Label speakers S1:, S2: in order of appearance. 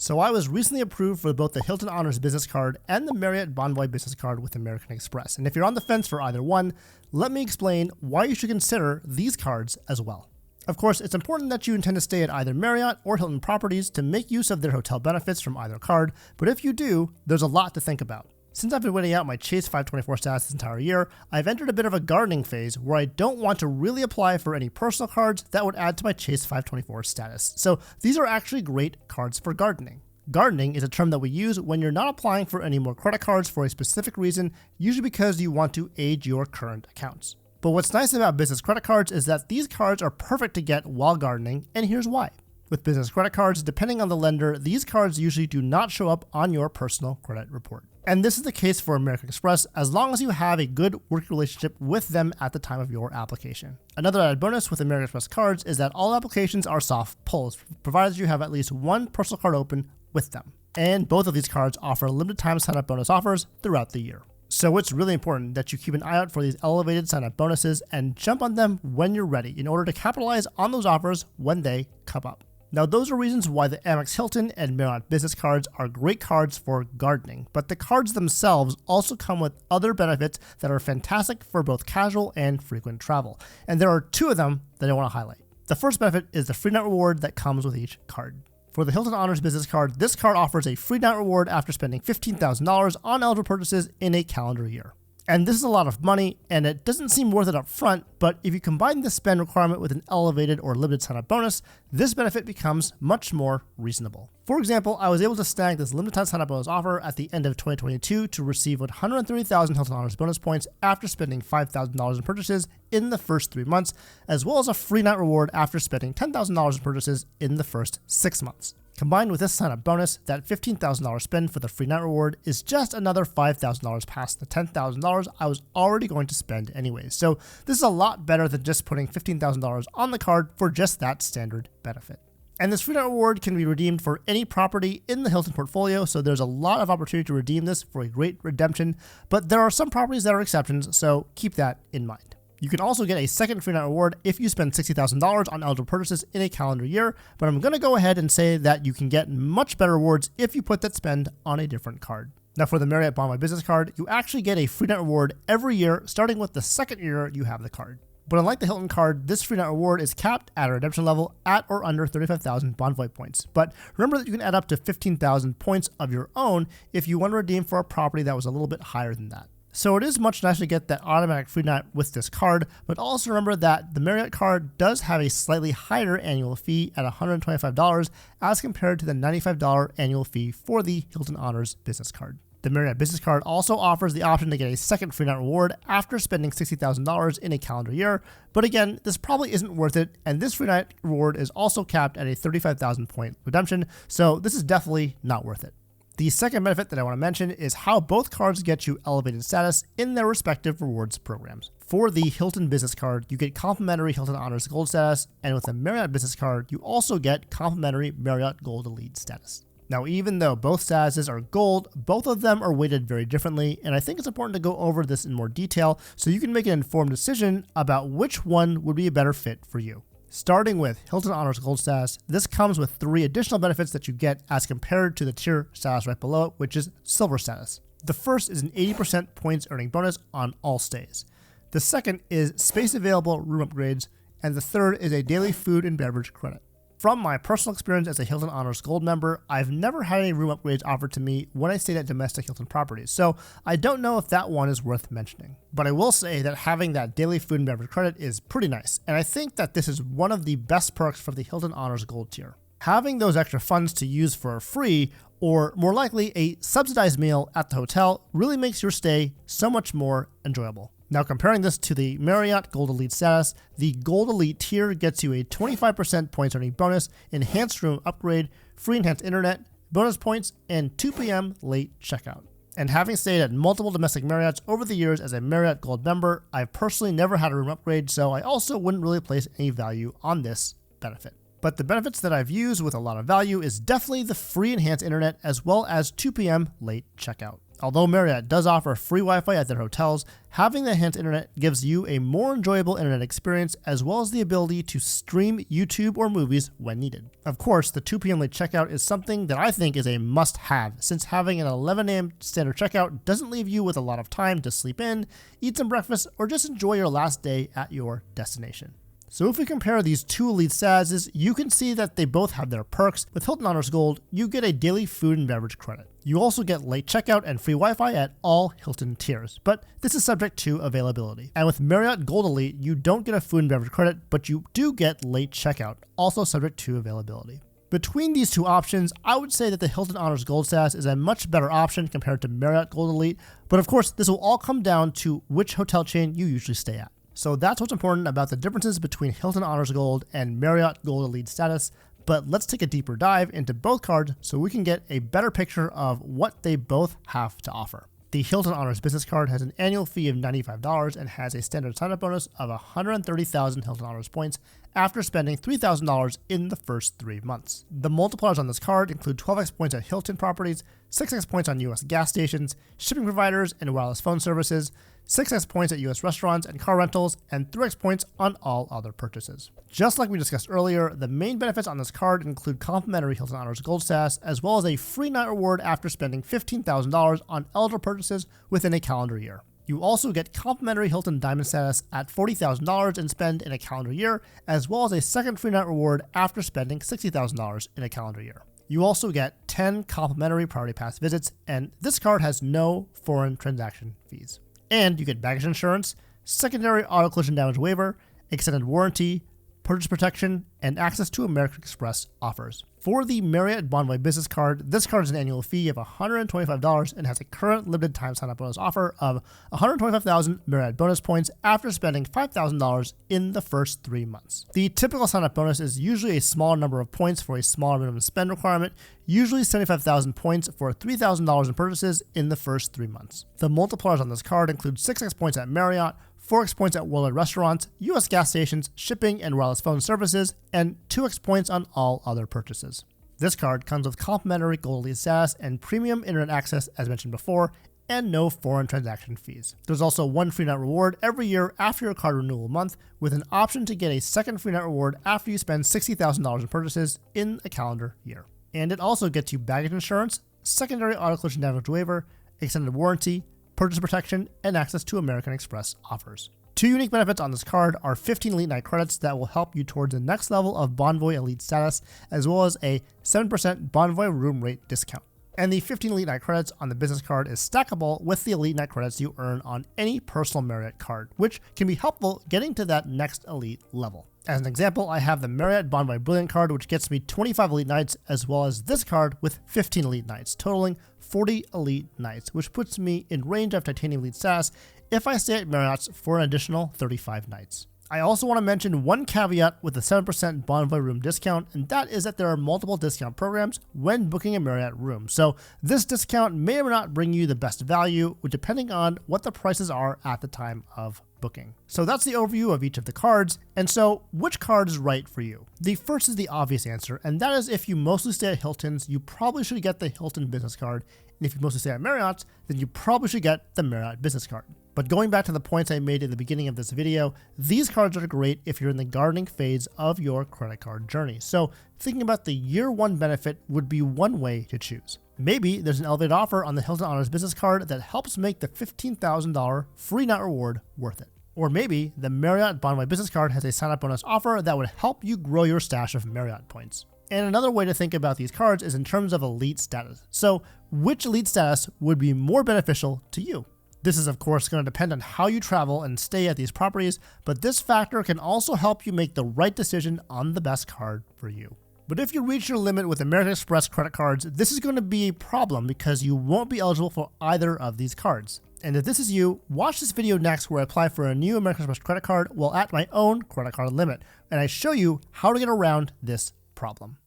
S1: So I was recently approved for both the Hilton Honors Business Card and the Marriott Bonvoy Business Card with American Express. And if you're on the fence for either one, let me explain why you should consider these cards as well. Of course, it's important that you intend to stay at either Marriott or Hilton properties to make use of their hotel benefits from either card, but if you do, there's a lot to think about. Since I've been waiting out my Chase 524 status this entire year, I've entered a bit of a gardening phase where I don't want to really apply for any personal cards that would add to my Chase 524 status. So these are actually great cards for gardening. Gardening is a term that we use when you're not applying for any more credit cards for a specific reason, usually because you want to age your current accounts. But what's nice about business credit cards is that these cards are perfect to get while gardening, and here's why. With business credit cards, depending on the lender, these cards usually do not show up on your personal credit report. And this is the case for American Express as long as you have a good working relationship with them at the time of your application. Another added bonus with American Express cards is that all applications are soft pulls, provided you have at least one personal card open with them. And both of these cards offer limited time sign-up bonus offers throughout the year. So it's really important that you keep an eye out for these elevated sign-up bonuses and jump on them when you're ready in order to capitalize on those offers when they come up. Now, those are reasons why the Amex Hilton and Marriott Business cards are great cards for gardening, but the cards themselves also come with other benefits that are fantastic for both casual and frequent travel. And there are two of them that I want to highlight. The first benefit is the free night reward that comes with each card. For the Hilton Honors Business Card, this card offers a free night reward after spending $15,000 on eligible purchases in a calendar year. And this is a lot of money, and it doesn't seem worth it up front, but if you combine the spend requirement with an elevated or limited sign-up bonus, this benefit becomes much more reasonable. For example, I was able to snag this limited time sign-up bonus offer at the end of 2022 to receive 130,000 Hilton Honors bonus points after spending $5,000 in purchases in the first 3 months, as well as a free night reward after spending $10,000 in purchases in the first 6 months. Combined with this sign-up bonus, that $15,000 spend for the free night reward is just another $5,000 past the $10,000 I was already going to spend anyways. So this is a lot better than just putting $15,000 on the card for just that standard benefit. And this free night reward can be redeemed for any property in the Hilton portfolio, so there's a lot of opportunity to redeem this for a great redemption, but there are some properties that are exceptions, so keep that in mind. You can also get a second free night reward if you spend $60,000 on eligible purchases in a calendar year, but I'm going to go ahead and say that you can get much better rewards if you put that spend on a different card. Now for the Marriott Bonvoy Business Card, you actually get a free night reward every year, starting with the second year you have the card. But unlike the Hilton card, this free night reward is capped at a redemption level at or under 35,000 Bonvoy points. But remember that you can add up to 15,000 points of your own if you want to redeem for a property that was a little bit higher than that. So it is much nicer to get that automatic free night with this card, but also remember that the Marriott card does have a slightly higher annual fee at $125 as compared to the $95 annual fee for the Hilton Honors Business Card. The Marriott Business Card also offers the option to get a second free night reward after spending $60,000 in a calendar year, but again, this probably isn't worth it, and this free night reward is also capped at a 35,000 point redemption, so this is definitely not worth it. The second benefit that I want to mention is how both cards get you elevated status in their respective rewards programs. For the Hilton Business Card, you get complimentary Hilton Honors Gold status, and with the Marriott Business Card, you also get complimentary Marriott Gold Elite status. Now, even though both statuses are gold, both of them are weighted very differently, and I think it's important to go over this in more detail so you can make an informed decision about which one would be a better fit for you. Starting with Hilton Honors Gold status, this comes with 3 additional benefits that you get as compared to the tier status right below it, which is Silver status. The first is an 80% points earning bonus on all stays. The second is space available room upgrades, and the third is a daily food and beverage credit. From my personal experience as a Hilton Honors Gold member, I've never had any room upgrades offered to me when I stayed at domestic Hilton properties, so I don't know if that one is worth mentioning. But I will say that having that daily food and beverage credit is pretty nice, and I think that this is one of the best perks for the Hilton Honors Gold tier. Having those extra funds to use for free, or more likely a subsidized meal at the hotel, really makes your stay so much more enjoyable. Now comparing this to the Marriott Gold Elite status, the Gold Elite tier gets you a 25% points earning bonus, enhanced room upgrade, free enhanced internet, bonus points, and 2 p.m. late checkout. And having stayed at multiple domestic Marriotts over the years as a Marriott Gold member, I've personally never had a room upgrade, so I also wouldn't really place any value on this benefit. But the benefits that I've used with a lot of value is definitely the free enhanced internet as well as 2 p.m. late checkout. Although Marriott does offer free Wi-Fi at their hotels, having the enhanced internet gives you a more enjoyable internet experience as well as the ability to stream YouTube or movies when needed. Of course, the 2 p.m. late checkout is something that I think is a must-have, since having an 11 a.m. standard checkout doesn't leave you with a lot of time to sleep in, eat some breakfast, or just enjoy your last day at your destination. So if we compare these two elite statuses, you can see that they both have their perks. With Hilton Honors Gold, you get a daily food and beverage credit. You also get late checkout and free Wi-Fi at all Hilton tiers, but this is subject to availability. And with Marriott Gold Elite, you don't get a food and beverage credit, but you do get late checkout, also subject to availability. Between these two options, I would say that the Hilton Honors Gold status is a much better option compared to Marriott Gold Elite, but of course, this will all come down to which hotel chain you usually stay at. So that's what's important about the differences between Hilton Honors Gold and Marriott Gold Elite status, but let's take a deeper dive into both cards so we can get a better picture of what they both have to offer. The Hilton Honors Business Card has an annual fee of $95 and has a standard sign-up bonus of 130,000 Hilton Honors points after spending $3,000 in the first 3 months. The multipliers on this card include 12x points at Hilton properties, 6x points on U.S. gas stations, shipping providers, and wireless phone services, 6x points at U.S. restaurants and car rentals, and 3x points on all other purchases. Just like we discussed earlier, the main benefits on this card include complimentary Hilton Honors Gold status, as well as a free night reward after spending $15,000 on eligible purchases within a calendar year. You also get complimentary Hilton Diamond status at $40,000 and spend in a calendar year, as well as a second free night reward after spending $60,000 in a calendar year. You also get 10 complimentary Priority Pass visits, and this card has no foreign transaction fees. And you get baggage insurance, secondary auto collision damage waiver, extended warranty, purchase protection, and access to American Express offers. For the Marriott Bonvoy Business Card, this card has an annual fee of $125 and has a current limited time sign-up bonus offer of 125,000 Marriott bonus points after spending $5,000 in the first 3 months. The typical sign-up bonus is usually a smaller number of points for a smaller minimum spend requirement, usually 75,000 points for $3,000 in purchases in the first 3 months. The multipliers on this card include 6x points at Marriott, 4x points at worldwide restaurants, U.S. gas stations, shipping and wireless phone services, and 2x points on all other purchases. This card comes with complimentary Gold Elite status and premium internet access as mentioned before, and no foreign transaction fees. There's also one free night reward every year after your card renewal month, with an option to get a second free night reward after you spend $60,000 in purchases in a calendar year. And it also gets you baggage insurance, secondary auto collision damage waiver, extended warranty, purchase protection, and access to American Express offers. Two unique benefits on this card are 15 Elite Night credits that will help you towards the next level of Bonvoy Elite status, as well as a 7% Bonvoy room rate discount. And the 15 Elite Night credits on the business card is stackable with the Elite Night credits you earn on any personal Marriott card, which can be helpful getting to that next elite level. As an example, I have the Marriott Bonvoy Brilliant card, which gets me 25 Elite Nights, as well as this card with 15 Elite Nights, totaling 40 Elite Nights, which puts me in range of Titanium Elite status if I stay at Marriott's for an additional 35 nights. I also want to mention one caveat with the 7% Bonvoy room discount, and that is that there are multiple discount programs when booking a Marriott room. So this discount may or may not bring you the best value, depending on what the prices are at the time of booking. So that's the overview of each of the cards. And so which card is right for you? The first is the obvious answer, and that is if you mostly stay at Hilton's, you probably should get the Hilton Business Card. And if you mostly stay at Marriott's, then you probably should get the Marriott Business Card. But going back to the points I made at the beginning of this video, these cards are great if you're in the gardening phase of your credit card journey. So thinking about the year one benefit would be one way to choose. Maybe there's an elevated offer on the Hilton Honors Business Card that helps make the $15,000 free night reward worth it. Or maybe the Marriott Bonvoy Business Card has a sign-up bonus offer that would help you grow your stash of Marriott points. And another way to think about these cards is in terms of elite status. So which elite status would be more beneficial to you? This is of course going to depend on how you travel and stay at these properties, but this factor can also help you make the right decision on the best card for you. But if you reach your limit with American Express credit cards, this is going to be a problem because you won't be eligible for either of these cards. And if this is you, watch this video next where I apply for a new American Express credit card while at my own credit card limit, and I show you how to get around this problem.